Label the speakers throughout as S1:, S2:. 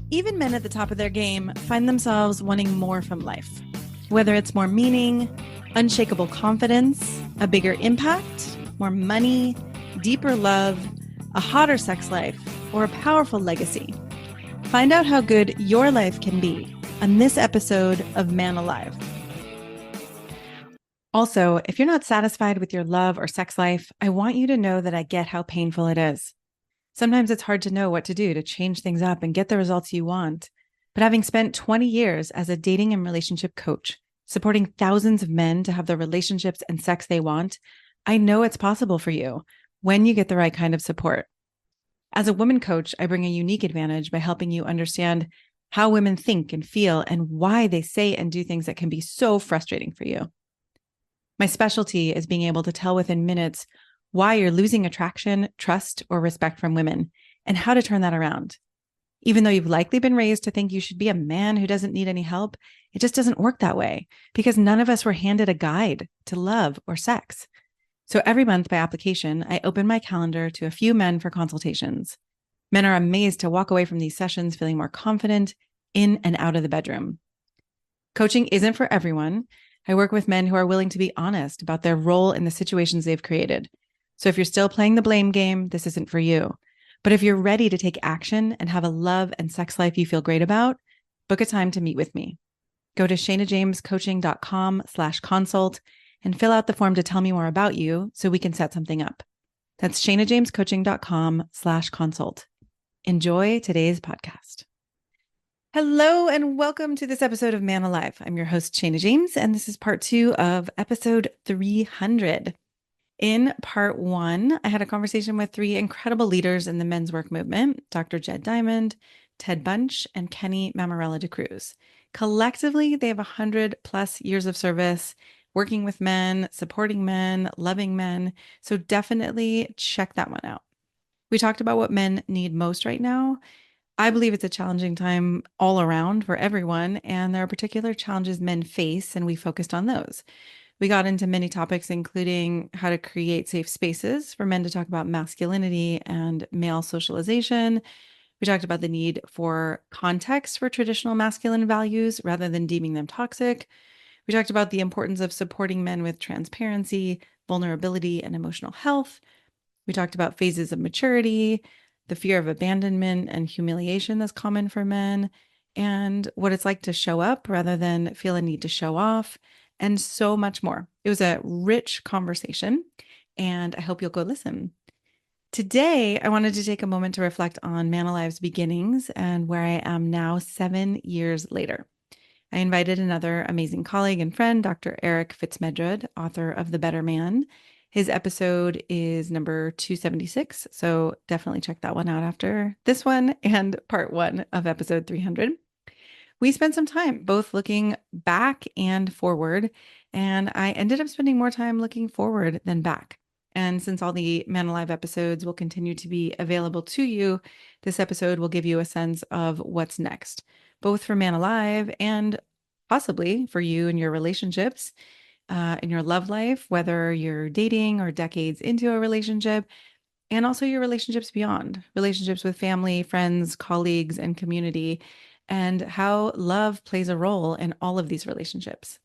S1: Even men at the top of their game find themselves wanting more from life. Whether it's more meaning, unshakable confidence, a bigger impact, more money, deeper love, a hotter sex life, or a powerful legacy. Find out how good your life can be on this episode of Man Alive. Also, if you're not satisfied with your love or sex life, I want you to know that I get how painful it is. Sometimes it's hard to know what to do to change things up and get the results you want. But having spent 20 years as a dating and relationship coach, supporting thousands of men to have the relationships and sex they want, I know it's possible for you when you get the right kind of support. As a woman coach, I bring a unique advantage by helping you understand how women think and feel and why they say and do things that can be so frustrating for you. My specialty is being able to tell within minutes why you're losing attraction, trust, or respect from women, and how to turn that around. Even though you've likely been raised to think you should be a man who doesn't need any help, it just doesn't work that way because none of us were handed a guide to love or sex. So every month by application, I open my calendar to a few men for consultations. Men are amazed to walk away from these sessions feeling more confident in and out of the bedroom. Coaching isn't for everyone. I work with men who are willing to be honest about their role in the situations they've created. So if you're still playing the blame game, this isn't for you. But if you're ready to take action and have a love and sex life you feel great about, book a time to meet with me. Go to shanajamescoaching.com/consult and fill out the form to tell me more about you so we can set something up. That's shanajamescoaching.com/consult. Enjoy today's podcast. Hello and welcome to this episode of Man Alive. I'm your host, Shana James, and this is part 2 of episode 300. In part 1, I had a conversation with 3 incredible leaders in the men's work movement, Dr. Jed Diamond, Ted Bunch, and Kenny Mamarella de Cruz. Collectively, they have 100 plus years of service working with men, supporting men, loving men. So definitely check that one out. We talked about what men need most right now. I believe it's a challenging time all around for everyone, and there are particular challenges men face, and we focused on those. We got into many topics, including how to create safe spaces for men to talk about masculinity and male socialization. We talked about the need for context for traditional masculine values rather than deeming them toxic. We talked about the importance of supporting men with transparency, vulnerability, and emotional health. We talked about phases of maturity, the fear of abandonment and humiliation that's common for men, and what it's like to show up rather than feel a need to show off, and so much more. It was a rich conversation, and I hope you'll go listen. Today, I wanted to take a moment to reflect on Man Alive's beginnings and where I am now 7 years later. I invited another amazing colleague and friend, Dr. Eric Fitzmedred, author of The Better Man. His episode is number 276, so definitely check that one out after this one and part 1 of episode 300. We spent some time both looking back and forward, and I ended up spending more time looking forward than back. And since all the Man Alive episodes will continue to be available to you, this episode will give you a sense of what's next, both for Man Alive and possibly for you and your relationships, in your love life, whether you're dating or decades into a relationship, and also your relationships beyond, relationships with family, friends, colleagues, and community, and how love plays a role in all of these relationships.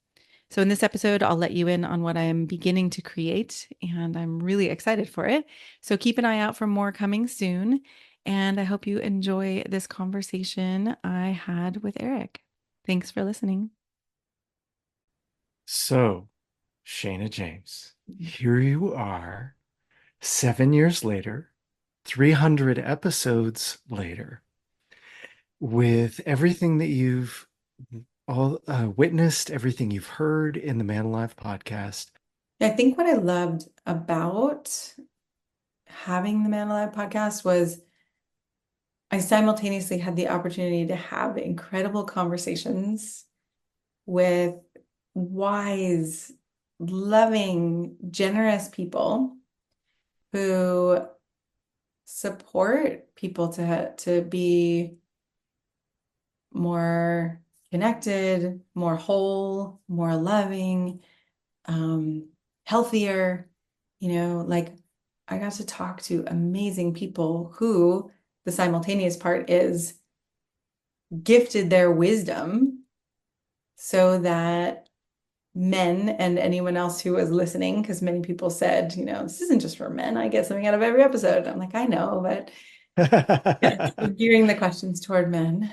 S1: So in this episode, I'll let you in on what I'm beginning to create, and I'm really excited for it. So keep an eye out for more coming soon. And I hope you enjoy this conversation I had with Eric. Thanks for listening.
S2: So, Shana James, here you are, 7 years later, 300 episodes later, with everything that you've all witnessed, everything you've heard in the Man Alive podcast.
S1: I think what I loved about having the Man Alive podcast was I simultaneously had the opportunity to have incredible conversations with wise, loving, generous people who support people to be more connected, more whole, more loving, healthier. Like I got to talk to amazing people who the simultaneous part is gifted their wisdom so that men and anyone else who was listening, because many people said, this isn't just for men. I get something out of every episode. I'm like, I know, but yeah, so gearing the questions toward men.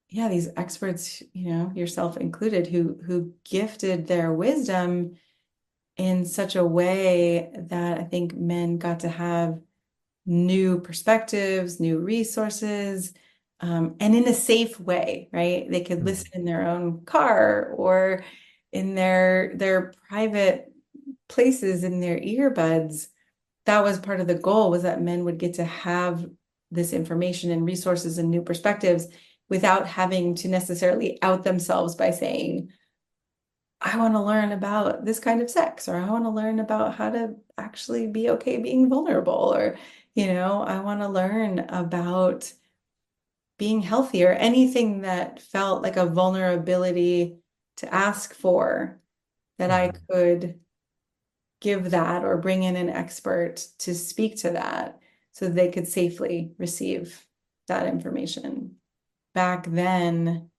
S1: Yeah, these experts, yourself included, who gifted their wisdom in such a way that I think men got to have new perspectives, new resources, and in a safe way, right? They could listen in their own car or in their private places in their earbuds. That was part of the goal, was that men would get to have this information and resources and new perspectives without having to necessarily out themselves by saying, I want to learn about this kind of sex, or I want to learn about how to actually be okay being vulnerable, or, I want to learn about being healthy, or anything that felt like a vulnerability to ask for, that I could give that or bring in an expert to speak to that so they could safely receive that information. Back then,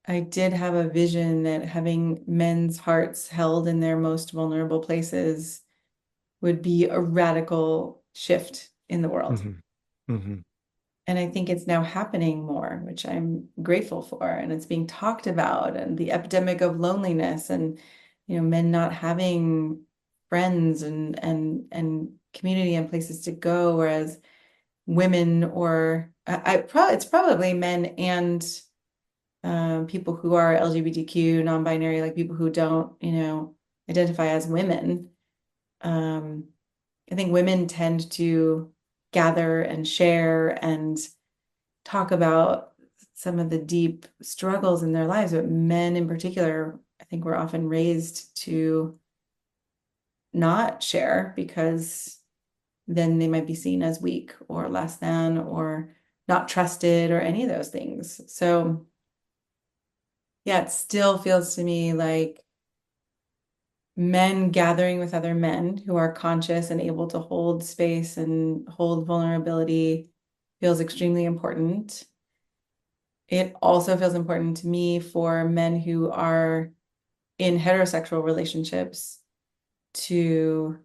S1: I did have a vision that having men's hearts held in their most vulnerable places would be a radical shift in the world. And I think it's now happening more, which I'm grateful for. And it's being talked about, and the epidemic of loneliness, and men not having friends and community and places to go, whereas women, or it's probably men and people who are LGBTQ, non-binary, like people who don't, identify as women. I think women tend to gather and share and talk about some of the deep struggles in their lives, but men in particular, I think we're often raised to not share, because then they might be seen as weak or less than or not trusted or any of those things. So yeah, it still feels to me like men gathering with other men who are conscious and able to hold space and hold vulnerability feels extremely important. It also feels important to me for men who are in heterosexual relationships to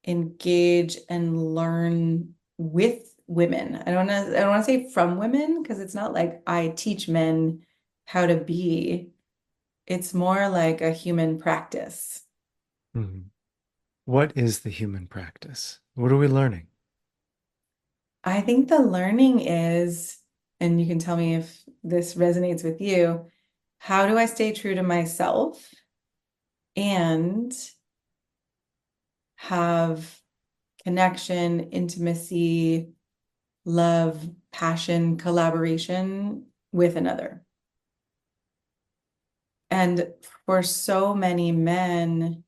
S1: engage and learn with women. I don't want to say from women, because it's not like I teach men how to be. It's more like a human practice.
S2: What is the human practice? What are we learning?
S1: I think the learning is, and you can tell me if this resonates with you, how do I stay true to myself and have connection, intimacy, love, passion, collaboration with another? And for so many men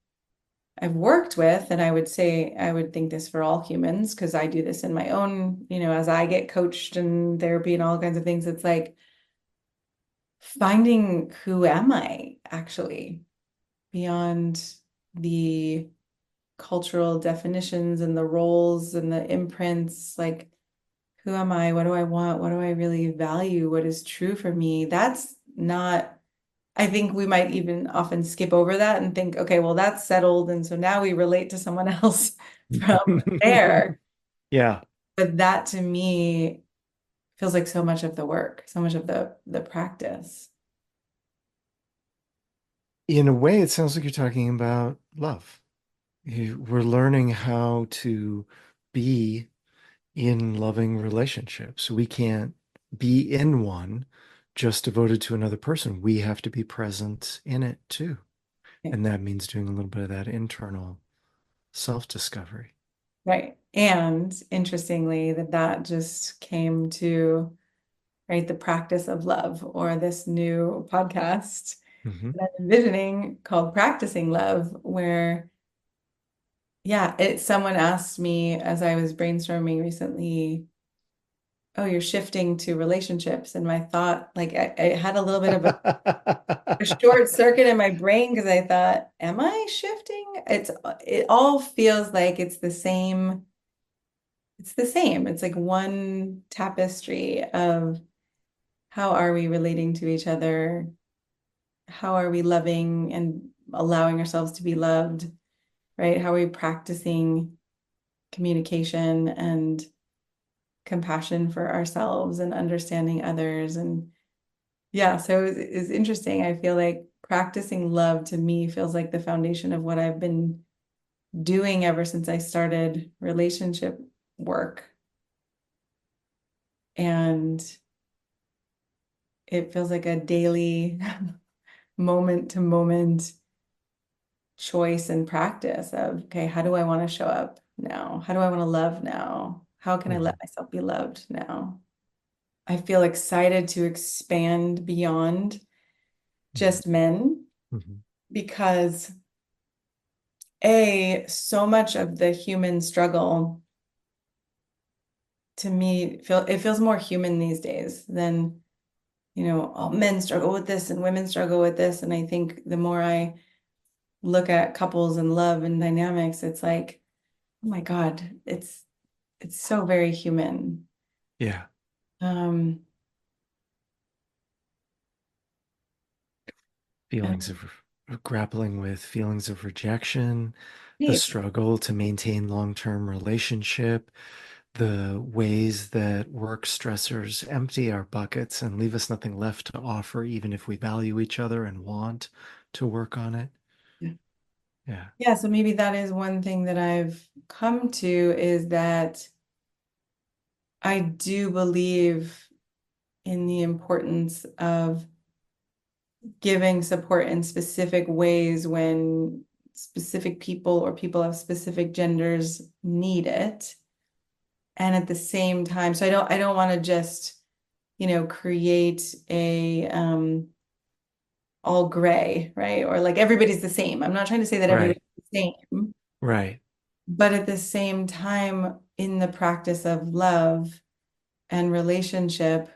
S1: I've worked with, and I would say I would think this for all humans, because I do this in my own, as I get coached and therapy and all kinds of things, it's like finding, who am I actually, beyond the cultural definitions and the roles and the imprints. Like, who am I? What do I want? What do I really value? What is true for me? That's not, I think we might even often skip over that and think, okay, well, that's settled. And so now we relate to someone else from there.
S2: Yeah.
S1: But that to me feels like so much of the work, so much of the practice.
S2: In a way, it sounds like you're talking about love. We're learning how to be in loving relationships. We can't be in one just devoted to another person. We have to be present in it too.
S1: Yeah.
S2: And that means doing a little bit of that internal self-discovery.
S1: Right. And interestingly, that just came to, right, the practice of love, or this new podcast that I'm envisioning called Practicing Love, where, yeah, someone asked me as I was brainstorming recently, oh, you're shifting to relationships. And my thought, like, I had a little bit of a short circuit in my brain, because I thought, am I shifting? It all feels like it's it's the same. It's like one tapestry of how are we relating to each other? How are we loving and allowing ourselves to be loved, right? How are we practicing communication and compassion for ourselves and understanding others? And yeah, so it's interesting. I feel like practicing love to me feels like the foundation of what I've been doing ever since I started relationship work. And it feels like a daily moment to moment choice and practice of, okay, how do I want to show up now? How do I want to love now? How can I let
S2: Mhm.
S1: myself be loved now? I feel excited to expand beyond
S2: Mhm.
S1: just men
S2: Mhm.
S1: because so much of the human struggle to me it feels more human these days than, all men struggle with this and women struggle with this. And I think the more I look at couples and love and dynamics, it's like, oh my God, it's so very human.
S2: Yeah.
S1: Um,
S2: Feelings of grappling with feelings of rejection, the
S1: right.
S2: struggle to maintain long-term relationship, the ways that work stressors empty our buckets and leave us nothing left to offer, even if we value each other and want to work on it.
S1: Yeah.
S2: Yeah.
S1: Yeah, so maybe that is one thing that I've come to is that I do believe in the importance of giving support in specific ways when specific people or people of specific genders need it. And at the same time, so I don't want to just, create a all gray, right? Or like everybody's the same. I'm not trying to say that
S2: Right.
S1: everybody's the same,
S2: Right.
S1: but at the same time, in the practice of love and relationship,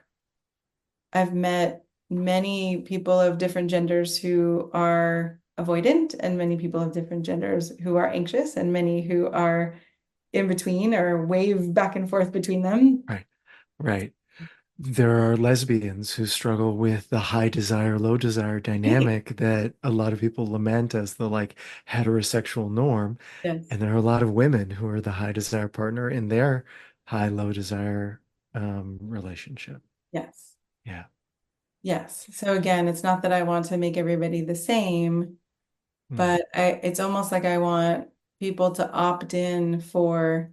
S1: I've met many people of different genders who are avoidant, and many people of different genders who are anxious, and many who are in between or wave back and forth between them.
S2: Right. Right. There are lesbians who struggle with the high desire, low desire
S1: Right.
S2: dynamic that a lot of people lament as the like heterosexual norm.
S1: Yes.
S2: And there are a lot of women who are the high desire partner in their high, low desire relationship.
S1: Yes.
S2: Yeah.
S1: Yes. So again, it's not that I want to make everybody the same,
S2: Mm.
S1: but it's almost like I want people to opt in for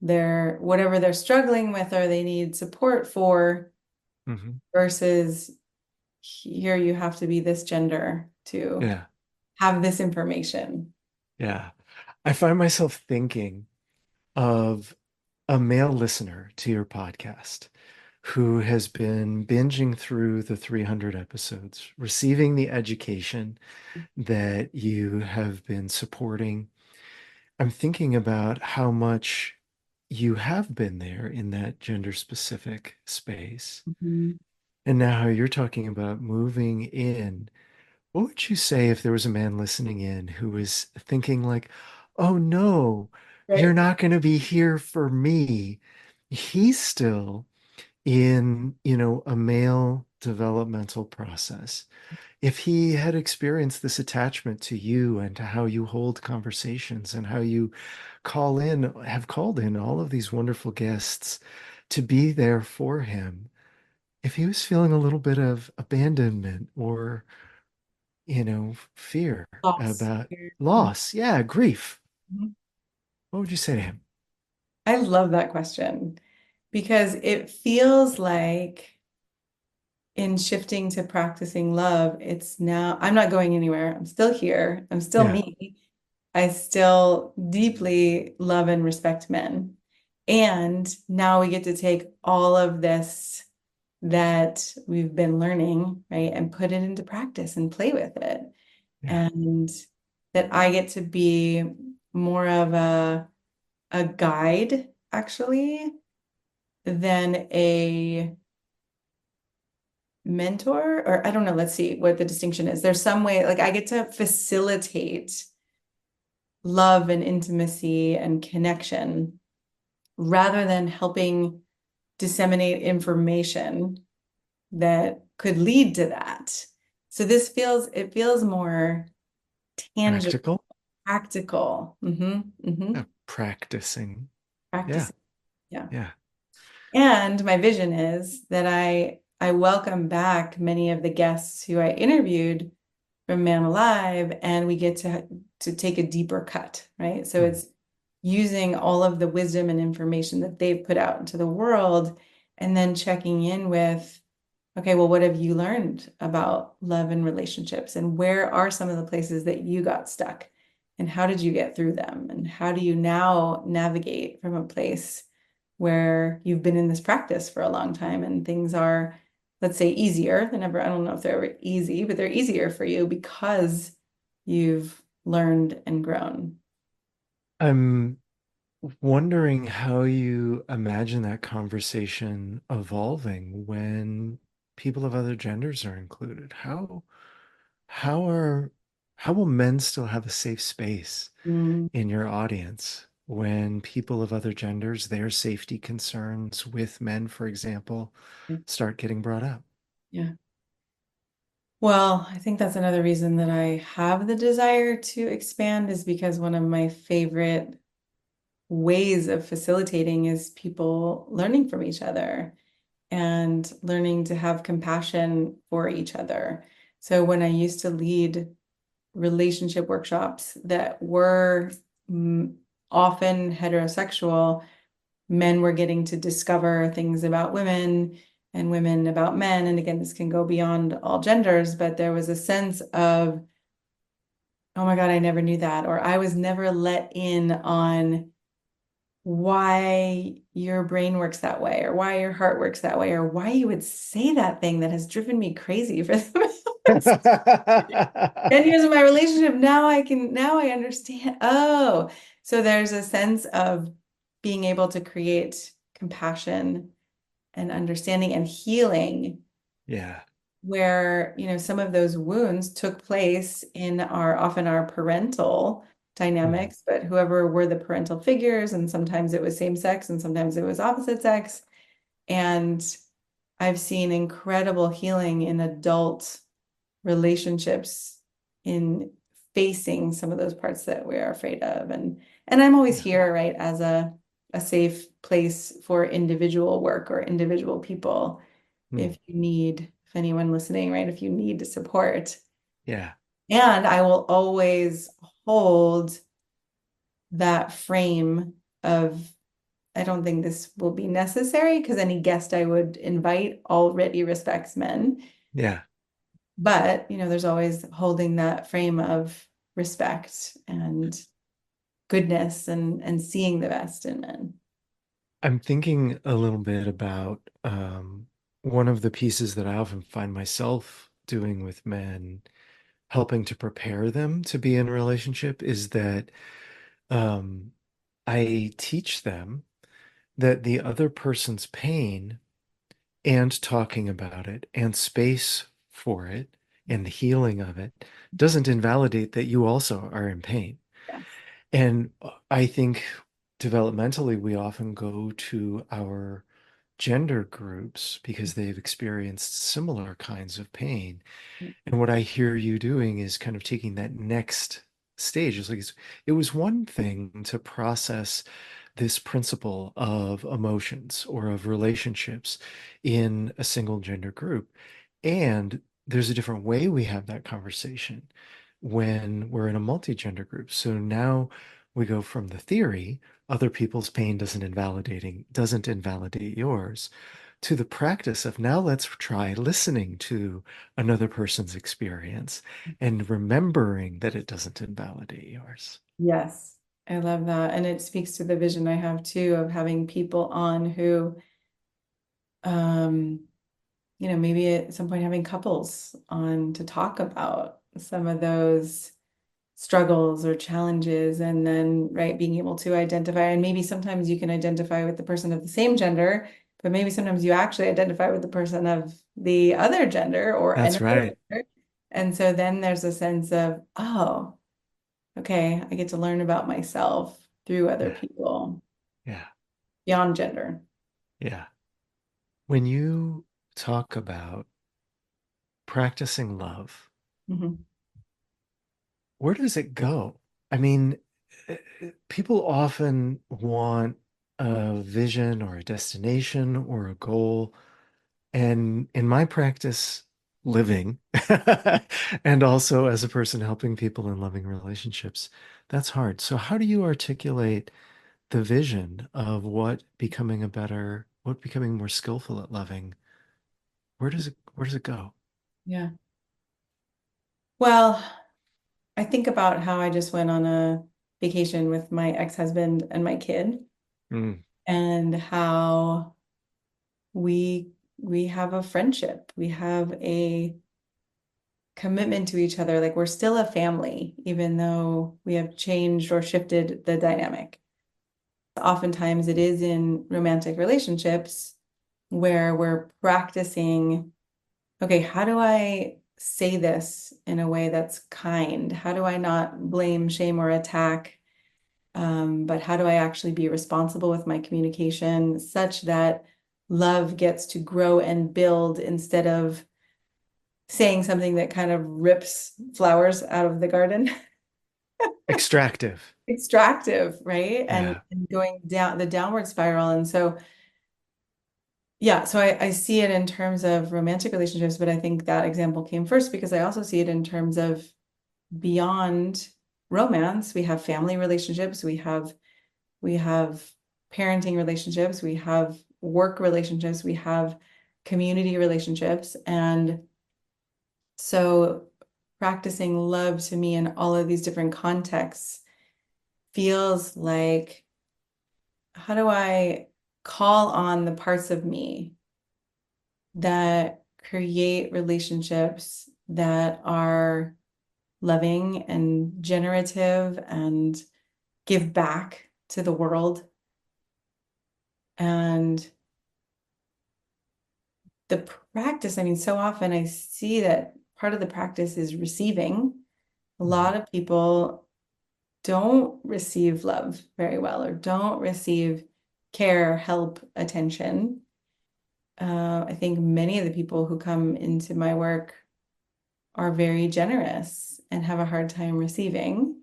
S1: their whatever they're struggling with or they need support for
S2: Hmm.
S1: versus here you have to be this gender to
S2: Yeah.
S1: have this information.
S2: Yeah. I find myself thinking of a male listener to your podcast who has been binging through the 300 episodes, receiving the education that you have been supporting. I'm thinking about how much you have been there in that gender specific space.
S1: Mhm.
S2: And now how you're talking about moving in. What would you say if there was a man listening in who was thinking like, oh no, you're
S1: Right.
S2: not going to be here for me. He's still in, a male developmental process. If he had experienced this attachment to you and to how you hold conversations and how you have called in all of these wonderful guests to be there for him, if he was feeling a little bit of abandonment or, fear
S1: Loss.
S2: about loss, yeah, grief,
S1: Mhm.
S2: what would you say to him?
S1: I love that question because it feels like in shifting to practicing love, it's now, I'm not going anywhere. I'm still here. I'm still
S2: Yeah,
S1: me. I still deeply love and respect men. And now we get to take all of this that we've been learning, right, and put it into practice and play with it.
S2: yeah,
S1: And that I get to be more of a guide, actually, than a mentor, or I don't know, let's see what the distinction is. There's some way, like I get to facilitate love and intimacy and connection rather than helping disseminate information that could lead to that. So it feels more tangible,
S2: Practical.
S1: practical.
S2: Yeah, practicing. Yeah.
S1: Practicing. Yeah.
S2: Yeah.
S1: And my vision is that I welcome back many of the guests who I interviewed from Man Alive, and we get to take a deeper cut, right? So
S2: Mm.
S1: it's using all of the wisdom and information that they've put out into the world, and then checking in with, okay, well, what have you learned about love and relationships? And where are some of the places that you got stuck? And how did you get through them? And how do you now navigate from a place where you've been in this practice for a long time and things are, let's say, easier than ever? I don't know if they're ever easy, but they're easier for you because you've learned and grown.
S2: I'm wondering how you imagine that conversation evolving when people of other genders are included. How are how will men still have a safe space
S1: Mm,
S2: in your audience when people of other genders, their safety concerns with men, for example, start getting brought up?
S1: yeah. Well, I think that's another reason that I have the desire to expand is because one of my favorite ways of facilitating is people learning from each other and learning to have compassion for each other. So when I used to lead relationship workshops that were often heterosexual, men were getting to discover things about women and women about men. And again, this can go beyond all genders, but there was a sense of, oh my God, I never knew that, or I was never let in on why your brain works that way, or why your heart works that way, or why you would say that thing that has driven me crazy for the past 10 years of my relationship. Now I understand. Oh, so there's a sense of being able to create compassion and understanding and healing
S2: Yeah.
S1: where, some of those wounds took place in often our parental
S2: Mhm.
S1: dynamics, but whoever were the parental figures, and sometimes it was same sex and sometimes it was opposite sex. And I've seen incredible healing in adult relationships in facing some of those parts that we are afraid of. And I'm always
S2: Yeah.
S1: here, right, as a safe place for individual work or individual people
S2: Mm.
S1: if anyone listening, right, if you need support.
S2: Yeah.
S1: And I will always hold that frame of, I don't think this will be necessary because any guest I would invite already respects men.
S2: Yeah.
S1: But, there's always holding that frame of respect and goodness and seeing the best in men.
S2: I'm thinking a little bit about one of the pieces that I often find myself doing with men, helping to prepare them to be in a relationship, is that um, I teach them that the other person's pain and talking about it and space for it and the healing of it doesn't invalidate that you also are in pain.
S1: Yes.
S2: And I think developmentally, we often go to our gender groups because they've experienced similar kinds of pain. And what I hear you doing is kind of taking that next stage. It was one thing to process this principle of emotions or of relationships in a single gender group. And there's a different way we have that conversation when we're in a multi-gender group. So now we go from the theory, other people's pain doesn't invalidate yours, to the practice of now let's try listening to another person's experience and remembering that it doesn't invalidate yours.
S1: Yes, I love that. And it speaks to the vision I have too of having people on who, um, maybe at some point having couples on to talk about some of those struggles or challenges, and then, right, being able to identify. And maybe sometimes you can identify with the person of the same gender, but maybe sometimes you actually identify with the person of the other gender or
S2: That's
S1: another
S2: right.
S1: gender. And so then there's a sense of, oh, okay, I get to learn about myself through other
S2: Yeah.
S1: people.
S2: Yeah.
S1: beyond gender.
S2: Yeah. When you talk about practicing love,
S1: Mhm.
S2: where does it go? I mean, people often want a vision or a destination or a goal. And in my practice, living and also as a person helping people in loving relationships, that's hard. So, how do you articulate the vision of what becoming more skillful at loving? Where does it go?
S1: Yeah. Well, I think about how I just went on a vacation with my ex-husband and my kid,
S2: Mm,
S1: and how we we have a friendship. We have a commitment to each other. Like we're still a family, even though we have changed or shifted the dynamic. Oftentimes it is in romantic relationships where we're practicing, okay, how do I say this in a way that's kind? How do I not blame, shame, or attack? But how do I actually be responsible with my communication such that love gets to grow and build instead of saying something that kind of rips flowers out of the garden?
S2: extractive.
S1: Extractive, right?
S2: Yeah.
S1: And going down the downward spiral. And so, yeah, so I see it in terms of romantic relationships, but I think that example came first because I also see it in terms of beyond romance. We have family relationships, we have parenting relationships, we have work relationships, we have community relationships. And so practicing love to me in all of these different contexts feels like, how do I call on the parts of me that create relationships that are loving and generative and give back to the world? And the practice, I mean, so often I see that part of the practice is receiving. A
S2: Mhm.
S1: lot of people don't receive love very well or don't receive care, help, attention. I think many of the people who come into my work are very generous and have a hard time receiving.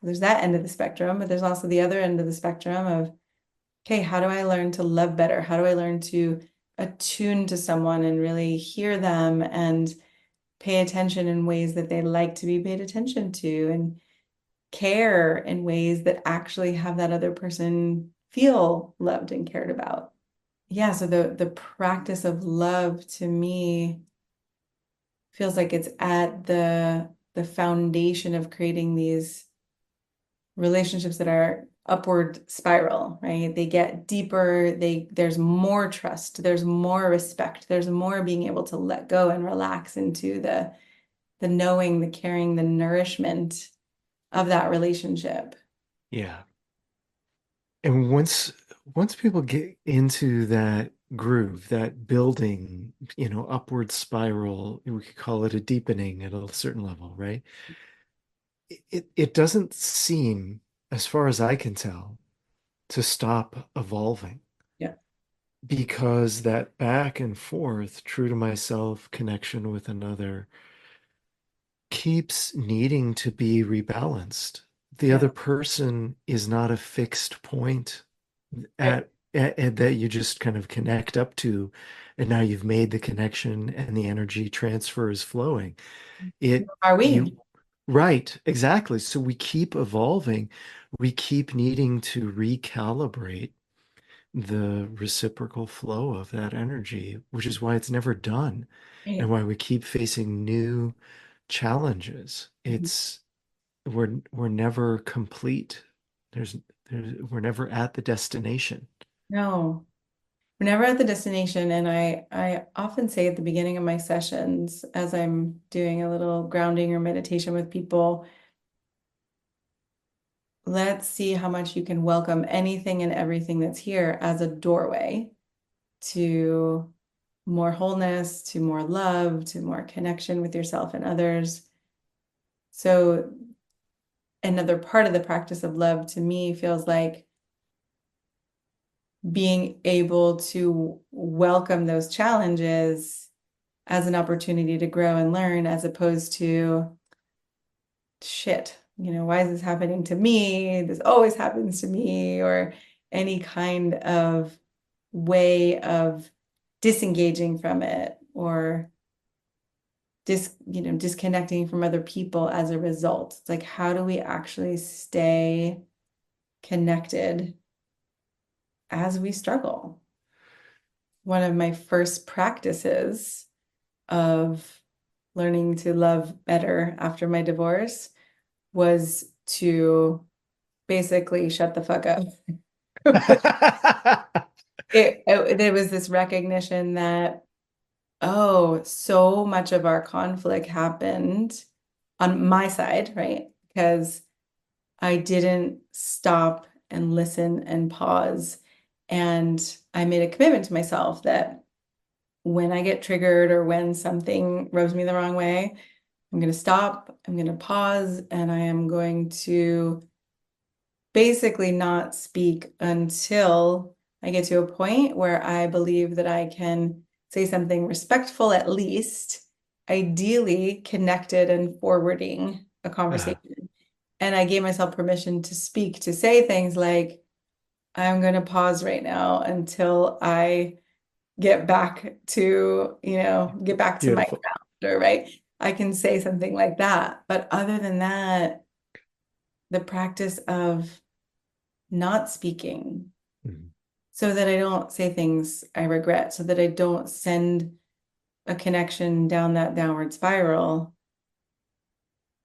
S1: There's that end of the spectrum, but there's also the other end of the spectrum of, okay, how do I learn to love better? How do I learn to attune to someone and really hear them and pay attention in ways that they like to be paid attention to and care in ways that actually have that other person feel loved and cared about? Yeah, so the practice of love to me feels like it's at the foundation of creating these relationships that are upward spiral, right? They get deeper, there's more trust, there's more respect, there's more being able to let go and relax into the knowing, the caring, the nourishment of that relationship.
S2: Yeah. And once people get into that groove, that building, upward spiral, we could call it a deepening at a certain level, right? It doesn't seem, as far as I can tell, to stop evolving
S1: Yeah.
S2: because that back and forth, true to myself, connection with another keeps needing to be rebalanced. The
S1: Yeah.
S2: other person is not a fixed point
S1: Right.
S2: at that you just kind of connect up to, and now you've made the connection and the energy transfer is flowing. It
S1: Are we?
S2: you Right, exactly. So we keep evolving. We keep needing to recalibrate the reciprocal flow of that energy, which is why it's never done and
S1: Right.
S2: why we keep facing new challenges.
S1: Mhm.
S2: We're never complete. There's, we're never at the destination.
S1: No. We're never at the destination. And I often say at the beginning of my sessions, as I'm doing a little grounding or meditation with people, let's see how much you can welcome anything and everything that's here as a doorway to more wholeness, to more love, to more connection with yourself and others. So, another part of the practice of love to me feels like being able to welcome those challenges as an opportunity to grow and learn, as opposed to, shit, why is this happening to me? This always happens to me, or any kind of way of disengaging from it, or disconnecting from other people as a result. It's like, how do we actually stay connected as we struggle? One of my first practices of learning to love better after my divorce was to basically shut the fuck up. There was this recognition that, oh, so much of our conflict happened on my side, right? Because I didn't stop and listen and pause. And I made a commitment to myself that when I get triggered or when something rubs me the wrong way, I'm going to stop, I'm going to pause, and I am going to basically not speak until I get to a point where I believe that I can say something respectful, at least, ideally connected and forwarding a
S2: Uh,
S1: conversation. And I gave myself permission to speak, to say things like, I'm going to pause right now until I get back to, get back to my
S2: Beautiful.
S1: ground, right? I can say something like that. But other than that, the practice of not speaking
S2: Mhm.
S1: so that I don't say things I regret, so that I don't send a connection down that downward spiral.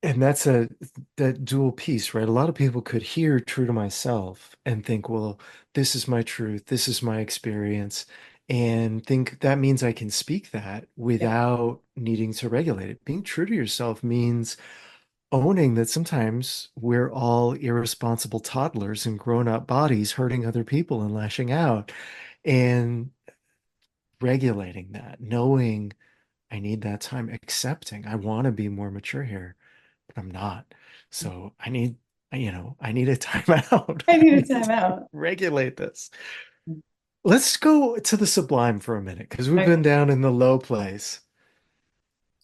S2: And that's that dual piece, right? A lot of people could hear true to myself and think, well, this is my truth, this is my experience, and think that means I can speak that
S1: Yeah.
S2: without needing to regulate it. Being true to yourself means owning that sometimes we're all irresponsible toddlers in grown-up bodies hurting other people and lashing out, and regulating that, knowing I need that time, accepting I want to be more mature here, but I'm not. So I need a timeout.
S1: I
S2: I
S1: need a
S2: need to
S1: timeout.
S2: regulate this. Let's go to the sublime for a minute because we've been
S1: Okay.
S2: down in the low place.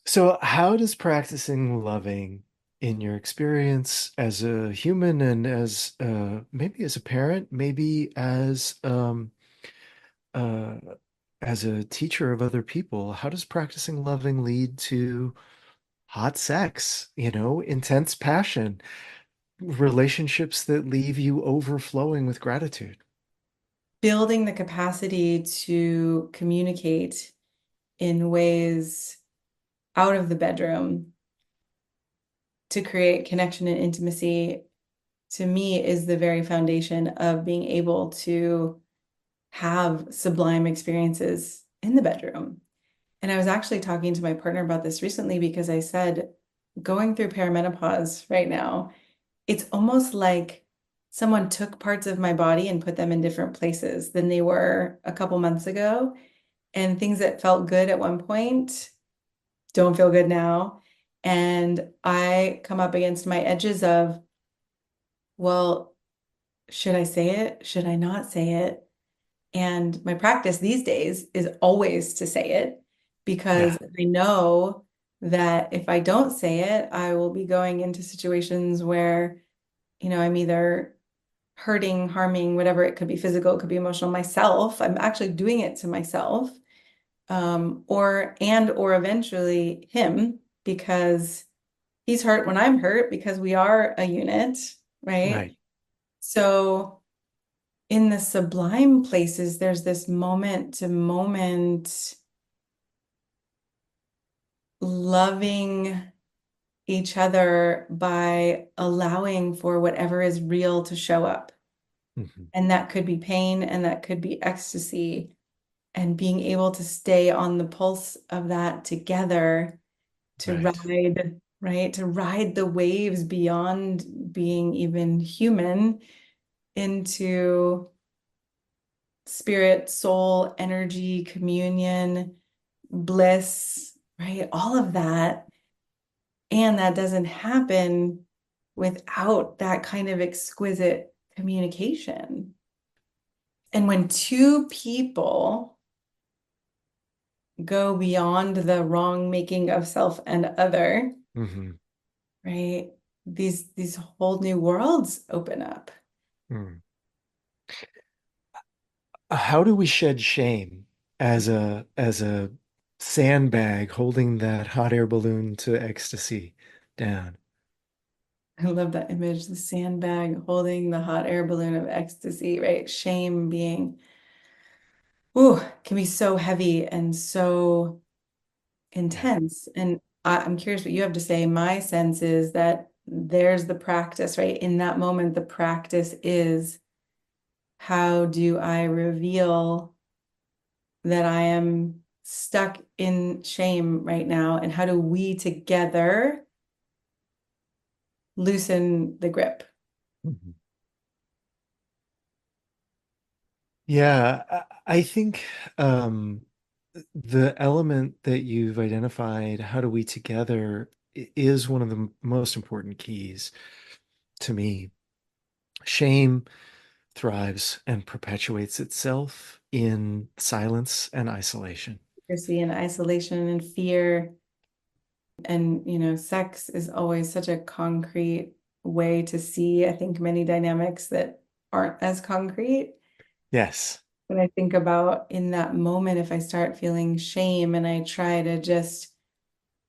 S2: So, how does practicing loving in your experience as a human and as maybe as a parent, maybe uh, as a teacher of other people, how does practicing loving lead to hot sex, intense passion, relationships that leave you overflowing with gratitude?
S1: Building the capacity to communicate in ways out of the bedroom to create connection and intimacy, to me, is the very foundation of being able to have sublime experiences in the bedroom. And I was actually talking to my partner about this recently because I said, going through perimenopause right now, it's almost like someone took parts of my body and put them in different places than they were a couple months ago. And things that felt good at one point don't feel good now. And I come up against my edges of, well, should I say it? Should I not say it? And my practice these days is always to say it, because
S2: Yeah,
S1: I know that if I don't say it, I will be going into situations where, I'm either hurting, harming, whatever. It could be physical, it could be emotional, myself. I'm actually doing it to myself, or eventually him, because he's hurt when I'm hurt, because we are a unit, right?
S2: right.
S1: So in the sublime places, there's this moment to moment loving each other by allowing for whatever is real to show up.
S2: Mhm.
S1: And that could be pain, and that could be ecstasy, and being able to stay on the pulse of that together, to
S2: Right.
S1: ride, right? To ride the waves beyond being even human into spirit, soul, energy, communion, bliss, right? All of that. And that doesn't happen without that kind of exquisite communication. And when two people go beyond the wrong making of self and other,
S2: Hmm.
S1: right? These whole new worlds open up.
S2: Mm. How do we shed shame as a sandbag holding that hot air balloon to ecstasy down?
S1: I love that image, the sandbag holding the hot air balloon of ecstasy, right? Shame being, ooh, can be so heavy and so
S2: Yeah.
S1: intense. And I'm curious what you have to say. My sense is that there's the practice, right? In that moment, the practice is how do I reveal that I am stuck in shame right now? And how do we together loosen the grip?
S2: Mhm. Yeah, I think the element that you've identified, how do we together, is one of the most important keys to me. Shame thrives and perpetuates itself in silence and isolation.
S1: Secrecy and isolation and fear. And, sex is always such a concrete way to see, I think, many dynamics that aren't as concrete.
S2: Yes.
S1: When I think about in that moment, if I start feeling shame and I try to just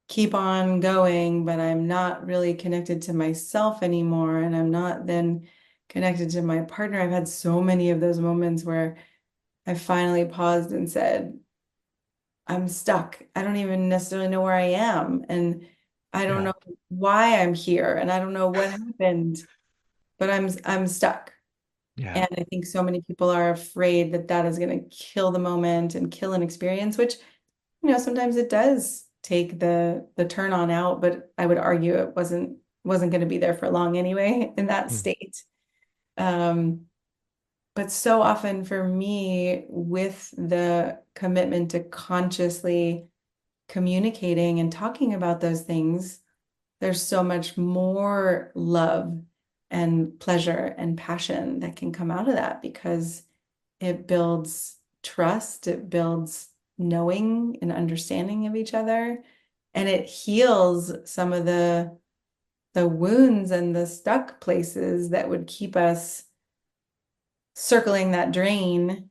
S1: keep on going, but I'm not really connected to myself anymore, and I'm not then connected to my partner. I've had so many of those moments where I finally paused and said, I'm stuck. I don't even necessarily know where I am. And I don't
S2: Yeah.
S1: know why I'm here. And I don't know what happened, but I'm stuck.
S2: Yeah.
S1: And I think so many people are afraid that that is going to kill the moment and kill an experience, which, sometimes it does take the turn on out, but I would argue it wasn't going to be there for long anyway in that
S2: Mm.
S1: state. Um, but so often for me, with the commitment to consciously communicating and talking about those things, there's so much more love and pleasure and passion that can come out of that because it builds trust, it builds knowing and understanding of each other, and it heals some of the wounds and the stuck places that would keep us circling that drain,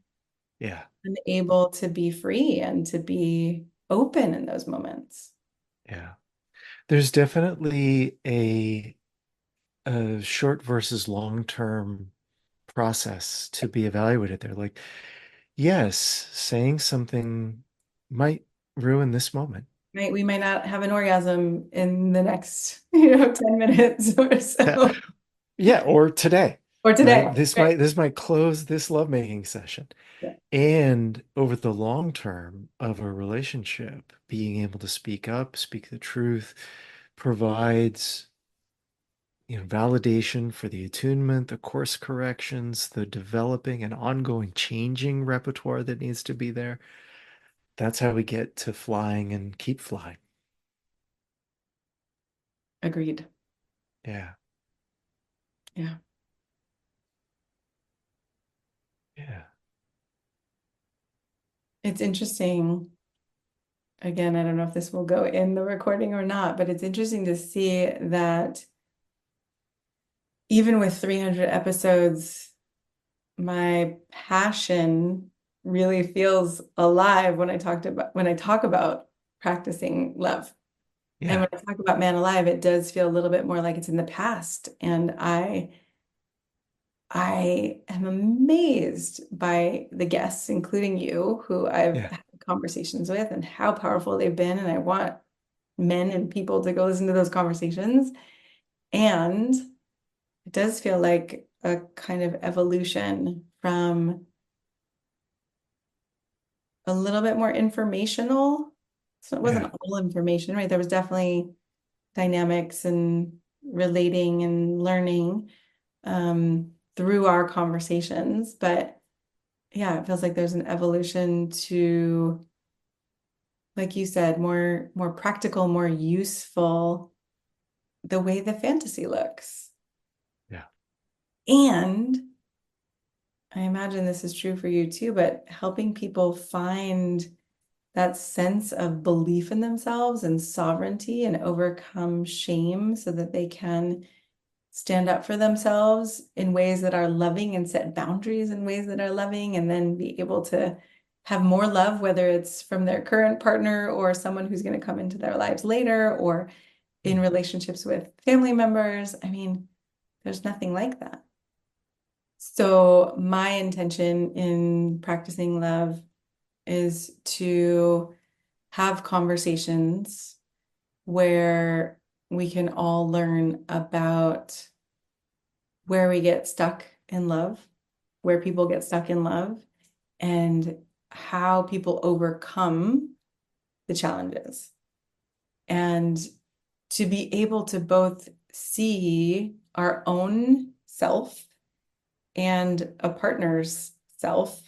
S2: Yeah.
S1: unable to be free and to be open in those moments.
S2: Yeah. There's definitely a short versus long-term process to be evaluated there. Like, yes, saying something might ruin this moment.
S1: Right? We might not have an orgasm in the next, 10 minutes or so,
S2: Yeah, or today,
S1: or
S2: right?
S1: today.
S2: This
S1: Right.
S2: might close this lovemaking session.
S1: Yeah.
S2: And over the long term of a relationship, being able to speak up, speak the truth, provides, validation for the attunement, the course corrections, the developing and ongoing changing repertoire that needs to be there. That's how we get to flying and keep flying.
S1: Agreed.
S2: Yeah.
S1: Yeah.
S2: Yeah.
S1: It's interesting. Again, I don't know if this will go in the recording or not, but it's interesting to see that even with 300 episodes, my passion really feels alive when I talk about practicing love. And
S2: Yeah.
S1: when I talk about Man Alive, it does feel a little bit more like it's in the past. And I am amazed by the guests, including you, who I've
S2: Yeah.
S1: had conversations with and how powerful they've been. And I want men and people to go listen to those conversations. And it does feel like a kind of evolution from a little bit more informational. So it
S2: Yeah.
S1: wasn't all information, right? There was definitely dynamics and relating and learning through our conversations. But yeah, it feels like there's an evolution to, like you said, more practical, more useful, the way the fantasy looks.
S2: Yeah.
S1: And I imagine this is true for you too, but helping people find that sense of belief in themselves and sovereignty and overcome shame so that they can stand up for themselves in ways that are loving and set boundaries in ways that are loving, and then be able to have more love, whether it's from their current partner or someone who's going to come into their lives later, or in relationships with family members. I mean, there's nothing like that. So my intention in practicing love is to have conversations where we can all learn about where we get stuck in love, where people get stuck in love, and how people overcome the challenges. And to be able to both see our own self and a partner's self,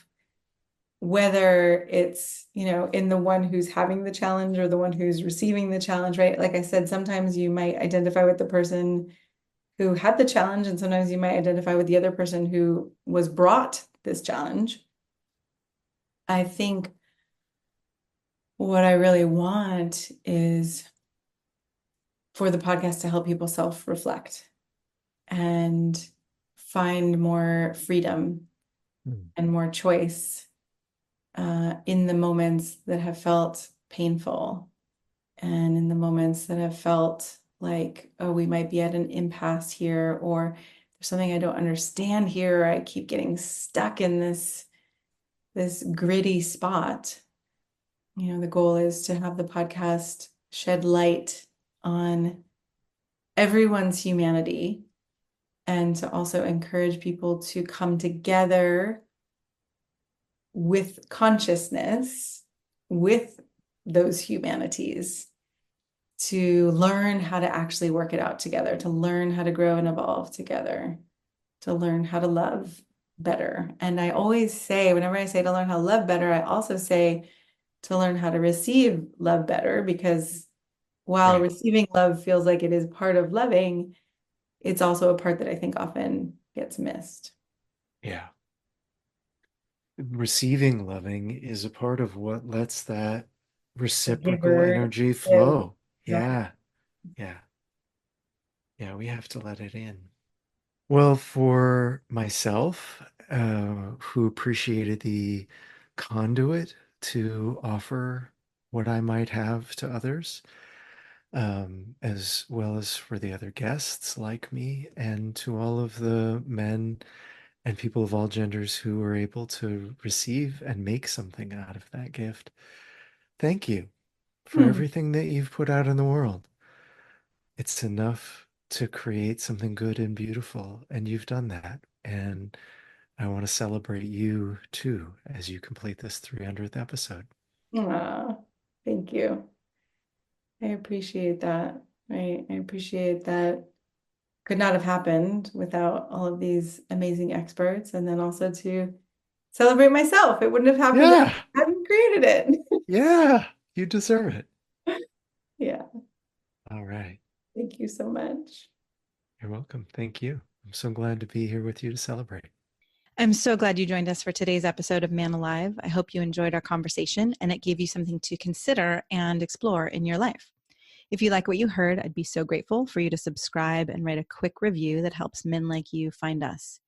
S1: whether it's, in the one who's having the challenge or the one who's receiving the challenge, right? Like I said, sometimes you might identify with the person who had the challenge, and sometimes you might identify with the other person who was brought this challenge. I think what I really want is for the podcast to help people self-reflect and find more freedom and more choice in the moments that have felt painful, and in the moments that have felt like, oh, we might be at an impasse here, or there's something I don't understand here, or I keep getting stuck in this gritty spot. The goal is to have the podcast shed light on everyone's humanity, and to also encourage people to come together with consciousness, with those humanities, to learn how to actually work it out together, to learn how to grow and evolve together, to learn how to love better. And I always say, whenever I say to learn how to love better, I also say to learn how to receive love better, because while receiving love feels like it is part of loving, it's also a part that I think often gets missed.
S2: Yeah. Receiving loving is a part of what lets that reciprocal energy flow. Yeah. Yeah. Yeah. We have to let it in. Well, for myself, who appreciated the conduit to offer what I might have to others, as well as for the other guests like me, and to all of the men and people of all genders who were able to receive and make something out of that gift. Thank you for everything that you've put out in the world. It's enough to create something good and beautiful, and you've done that. And I want to celebrate you too as you complete this 300th episode.
S1: Thank you. I appreciate that. Right. I appreciate that could not have happened without all of these amazing experts. And then also to celebrate myself. It wouldn't have happened if I hadn't created it.
S2: Yeah, you deserve it.
S1: Yeah.
S2: All right.
S1: Thank you so much.
S2: You're welcome. Thank you. I'm so glad to be here with you to celebrate.
S1: I'm so glad you joined us for today's episode of Man Alive. I hope you enjoyed our conversation and it gave you something to consider and explore in your life. If you like what you heard, I'd be so grateful for you to subscribe and write a quick review that helps men like you find us.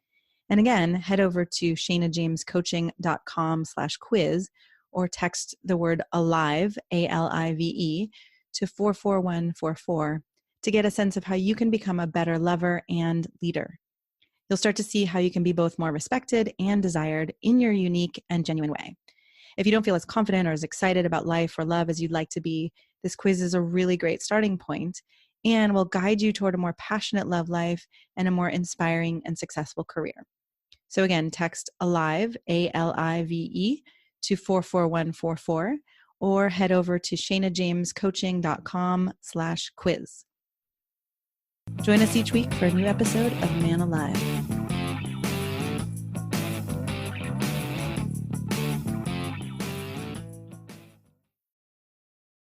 S1: And again, head over to ShaynaJamesCoaching.com/quiz or text the word ALIVE, ALIVE, to 44144 to get a sense of how you can become a better lover and leader. You'll start to see how you can be both more respected and desired in your unique and genuine way. If you don't feel as confident or as excited about life or love as you'd like to be, this quiz is a really great starting point and will guide you toward a more passionate love life and a more inspiring and successful career. So again, text ALIVE, ALIVE, to 44144 or head over to ShaynaJamesCoaching.com/quiz. Join us each week for a new episode of Man Alive.